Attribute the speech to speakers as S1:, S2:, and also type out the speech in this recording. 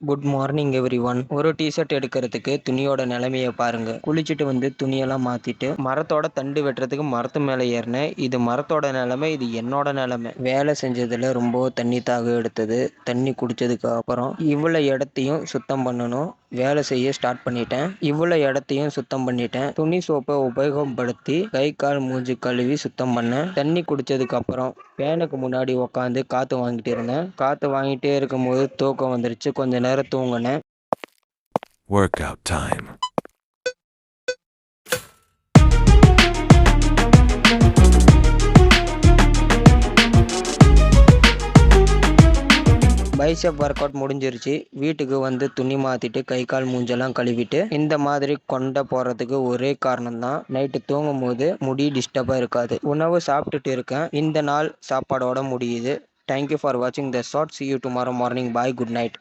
S1: Good morning every one. ஒரு T shirt எடுக்கிறதுக்கு துணியோட நிலைமையை பாருங்க. குளிச்சுட்டு வந்து துணியெல்லாம் மாத்திட்டு மரத்தோட தண்டு வெட்டுறதுக்கு மரத்து மேலே ஏறினேன். இது மரத்தோட நிலைமை, இது என்னோட நிலைமை. வேலை செஞ்சதுல ரொம்ப தண்ணி தாக எடுத்தது. தண்ணி குடிச்சதுக்கு அப்புறம் இவ்வளோ இடத்தையும் சுத்தம் பண்ணணும். வேலை செய்ய ஸ்டார்ட் பண்ணிட்டேன். இவ்வளோ இடத்தையும் சுத்தம் பண்ணிட்டேன். துணி சோப்பை உபயோகப்படுத்தி கை கால் மூஞ்சி கழுவி சுத்தம் பண்ணேன். தண்ணி குடிச்சதுக்கு அப்புறம் ஃபேனுக்கு முன்னாடி உக்காந்து காற்று வாங்கிட்டு இருந்தேன். காற்று வாங்கிட்டே இருக்கும்போது தூக்கம் வந்துருச்சு. கொஞ்ச நேரம் தூங்கினேன்.
S2: Workout time.
S1: பைசெப் ஒர்க் அவுட் முடிஞ்சிருச்சு. வீட்டுக்கு வந்து துணி மாற்றிட்டு கை கால் மூஞ்செல்லாம் கழுவிட்டு இந்த மாதிரி கொண்ட போகிறதுக்கு ஒரே காரணம் தான், நைட்டு தூங்கும் போது முடி டிஸ்டர்பாக இருக்காது. உணவு சாப்பிட்டுட்டு இருக்கேன். இந்த நாள் சாப்பாடோட முடியுது. தேங்க்யூ ஃபார் வாட்சிங் the short. See you tomorrow morning. Bye. Good night.